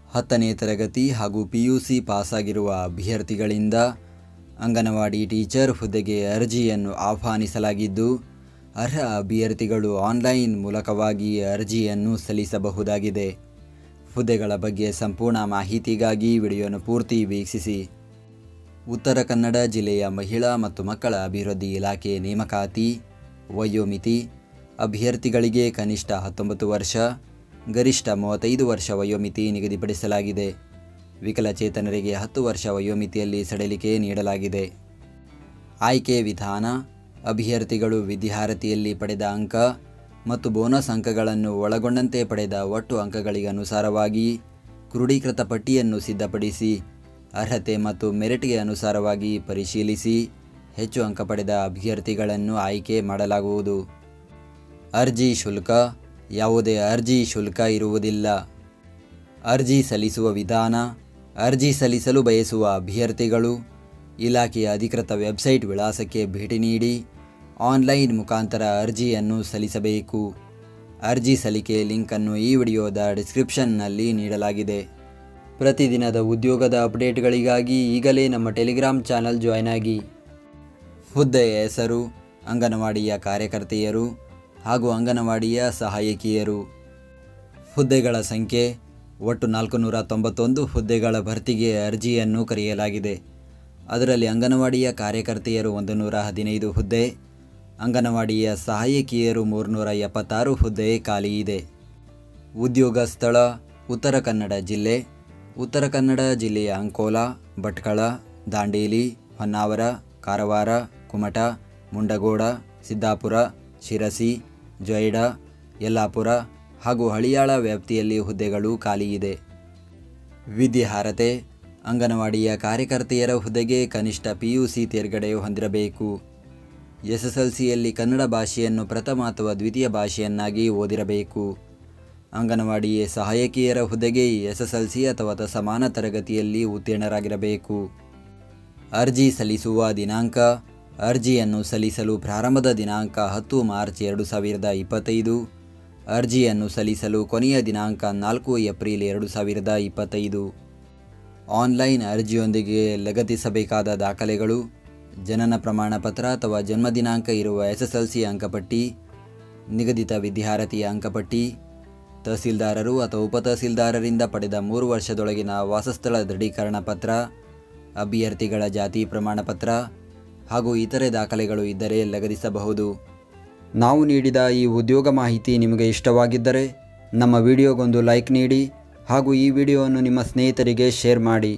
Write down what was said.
10ನೇ ತರಗತಿ ಹಾಗೂ PUC ಪಾಸಾಗಿರುವ ಅಭ್ಯರ್ಥಿಗಳಿಂದ anganwadi teacher ಹುದ್ದೆಗೆ ಅರ್ಜಿಯನ್ನು ಆಹ್ವಾನಿಸಲಾಗಿದ್ದು, ಅರ್ಹ ಅಭ್ಯರ್ಥಿಗಳು ಆನ್ಲೈನ್ ಮೂಲಕವಾಗಿ ಅರ್ಜಿಯನ್ನು ಸಲ್ಲಿಸಬಹುದಾಗಿದೆ. ಹುದ್ದೆಗಳ ಬಗ್ಗೆ ಸಂಪೂರ್ಣ ಮಾಹಿತಿಗಾಗಿ ವಿಡಿಯೋನ ಪೂರ್ತಿ ವೀಕ್ಷಿಸಿ. ಉತ್ತರ ಕನ್ನಡ ಜಿಲ್ಲೆಯ ಮಹಿಳಾ ಮತ್ತು ಮಕ್ಕಳ ಅಭಿವೃದ್ಧಿ ಇಲಾಖೆ ನೇಮಕಾತಿ. ವಯೋಮಿತಿ: ಅಭ್ಯರ್ಥಿಗಳಿಗೆ ಕನಿಷ್ಠ 19 ವರ್ಷ, ಗರಿಷ್ಠ 35 ವರ್ಷ ವಯೋಮಿತಿ ನಿಗದಿಪಡಿಸಲಾಗಿದೆ. ವಿಕಲಚೇತನರಿಗೆ 10 ವರ್ಷ ವಯೋಮಿತಿಯಲ್ಲಿ ಸಡಿಲಿಕೆ ನೀಡಲಾಗಿದೆ. ಆಯ್ಕೆ ವಿಧಾನ: ಅಭ್ಯರ್ಥಿಗಳು ವಿದ್ಯಾರ್ಹತೆಯಲ್ಲಿ ಪಡೆದ ಅಂಕ ಮತ್ತು ಬೋನಸ್ ಅಂಕಗಳನ್ನು ಒಳಗೊಂಡಂತೆ ಪಡೆದ ಒಟ್ಟು ಅಂಕಗಳಿಗನುಸಾರವಾಗಿ ಕ್ರೋಢೀಕೃತ ಪಟ್ಟಿಯನ್ನು ಸಿದ್ಧಪಡಿಸಿ ಅರ್ಹತೆ ಮತ್ತು ಮೆರಿಟ್ಗೆ ಅನುಸಾರವಾಗಿ ಪರಿಶೀಲಿಸಿ ಹೆಚ್ಚು ಅಂಕ ಪಡೆದ ಅಭ್ಯರ್ಥಿಗಳನ್ನು ಆಯ್ಕೆ ಮಾಡಲಾಗುವುದು. ಅರ್ಜಿ ಶುಲ್ಕ: ಯಾವುದೇ ಅರ್ಜಿ ಶುಲ್ಕ ಇರುವುದಿಲ್ಲ. ಅರ್ಜಿ ಸಲ್ಲಿಸುವ ವಿಧಾನ: ಅರ್ಜಿ ಸಲ್ಲಿಸಲು ಬಯಸುವ ಅಭ್ಯರ್ಥಿಗಳು ಇಲಾಖೆಯ ಅಧಿಕೃತ ವೆಬ್ಸೈಟ್ ವಿಳಾಸಕ್ಕೆ ಭೇಟಿ ನೀಡಿ ಆನ್ಲೈನ್ ಮುಖಾಂತರ ಅರ್ಜಿಯನ್ನು ಸಲ್ಲಿಸಬೇಕು. ಅರ್ಜಿ ಸಲ್ಲಿಕೆ ಲಿಂಕನ್ನು ಈ ವಿಡಿಯೋದ ಡಿಸ್ಕ್ರಿಪ್ಷನ್ನಲ್ಲಿ ನೀಡಲಾಗಿದೆ. ಪ್ರತಿದಿನದ ಉದ್ಯೋಗದ ಅಪ್ಡೇಟ್ಗಳಿಗಾಗಿ ಈಗಲೇ ನಮ್ಮ ಟೆಲಿಗ್ರಾಮ್ ಚಾನಲ್ ಜಾಯ್ನ್ ಆಗಿ. ಹುದ್ದೆಯ ಹೆಸರು: ಅಂಗನವಾಡಿಯ ಕಾರ್ಯಕರ್ತೆಯರು ಹಾಗೂ ಅಂಗನವಾಡಿಯ ಸಹಾಯಕಿಯರು. ಹುದ್ದೆಗಳ ಸಂಖ್ಯೆ: ಒಟ್ಟು 491 ಹುದ್ದೆಗಳ ಭರ್ತಿಗೆ ಅರ್ಜಿಯನ್ನು ಕರೆಯಲಾಗಿದೆ. ಅದರಲ್ಲಿ ಅಂಗನವಾಡಿಯ ಕಾರ್ಯಕರ್ತೆಯರು 115 ಹುದ್ದೆ, ಅಂಗನವಾಡಿಯ ಸಹಾಯಕಿಯರು 376 ಹುದ್ದೆ ಖಾಲಿ ಇದೆ. ಉದ್ಯೋಗ ಸ್ಥಳ: ಉತ್ತರ ಕನ್ನಡ ಜಿಲ್ಲೆ. ಉತ್ತರ ಕನ್ನಡ ಜಿಲ್ಲೆಯ ಅಂಕೋಲಾ, ಭಟ್ಕಳ, ದಾಂಡೇಲಿ, ಹೊನ್ನಾವರ, ಕಾರವಾರ, ಕುಮಟಾ, ಮುಂಡಗೋಡ, ಸಿದ್ದಾಪುರ, ಶಿರಸಿ, ಜೊಯ್ಡಾ, ಯಲ್ಲಾಪುರ ಹಾಗೂ ಹಳಿಯಾಳ ವ್ಯಾಪ್ತಿಯಲ್ಲಿ ಹುದ್ದೆಗಳು ಖಾಲಿ ಇದೆ. ವಿದ್ಯಾರ್ಹತೆ: ಅಂಗನವಾಡಿಯ ಕಾರ್ಯಕರ್ತೆಯರ ಹುದ್ದೆಗೆ ಕನಿಷ್ಠ PUC ತೇರ್ಗಡೆ ಹೊಂದಿರಬೇಕು. SSLCಯಲ್ಲಿ ಕನ್ನಡ ಭಾಷೆಯನ್ನು ಪ್ರಥಮ ಅಥವಾ ದ್ವಿತೀಯ ಭಾಷೆಯನ್ನಾಗಿ ಓದಿರಬೇಕು. ಅಂಗನವಾಡಿ ಸಹಾಯಕಿಯರ ಹುದ್ದೆಗೆ SSLC ಅಥವಾ ಸಮಾನ ತರಗತಿಯಲ್ಲಿ ಉತ್ತೀರ್ಣರಾಗಿರಬೇಕು. ಅರ್ಜಿ ಸಲ್ಲಿಸುವ ದಿನಾಂಕ: ಅರ್ಜಿಯನ್ನು ಸಲ್ಲಿಸಲು ಪ್ರಾರಂಭದ ದಿನಾಂಕ 10 ಮಾರ್ಚ್ 2025. ಅರ್ಜಿಯನ್ನು ಸಲ್ಲಿಸಲು ಕೊನೆಯ ದಿನಾಂಕ 4 ಏಪ್ರಿಲ್ 2025. ಆನ್ಲೈನ್ ಅರ್ಜಿಯೊಂದಿಗೆ ಲಗತ್ತಿಸಬೇಕಾದ ದಾಖಲೆಗಳು: ಜನನ ಪ್ರಮಾಣ ಪತ್ರ ಅಥವಾ ಜನ್ಮ ದಿನಾಂಕ ಇರುವ SSLC ಅಂಕಪಟ್ಟಿ, ನಿಗದಿತ ವಿದ್ಯಾರ್ಹತೆಯ ಅಂಕಪಟ್ಟಿ, ತಹಸೀಲ್ದಾರರು ಅಥವಾ ಉಪತಹಸೀಲ್ದಾರರಿಂದ ಪಡೆದ 3 ವರ್ಷದೊಳಗಿನ ವಾಸಸ್ಥಳ ದೃಢೀಕರಣ ಪತ್ರ, ಅಭ್ಯರ್ಥಿಗಳ ಜಾತಿ ಪ್ರಮಾಣ ಪತ್ರ ಹಾಗೂ ಇತರೆ ದಾಖಲೆಗಳು ಇದ್ದರೆ ಲಗತ್ತಿಸಬಹುದು. ನಾವು ನೀಡಿದ ಈ ಉದ್ಯೋಗ ಮಾಹಿತಿ ನಿಮಗೆ ಇಷ್ಟವಾಗಿದ್ದರೆ ನಮ್ಮ ವಿಡಿಯೋಗೊಂದು ಲೈಕ್ ನೀಡಿ ಹಾಗೂ ಈ ವಿಡಿಯೋವನ್ನು ನಿಮ್ಮ ಸ್ನೇಹಿತರಿಗೆ ಶೇರ್ ಮಾಡಿ.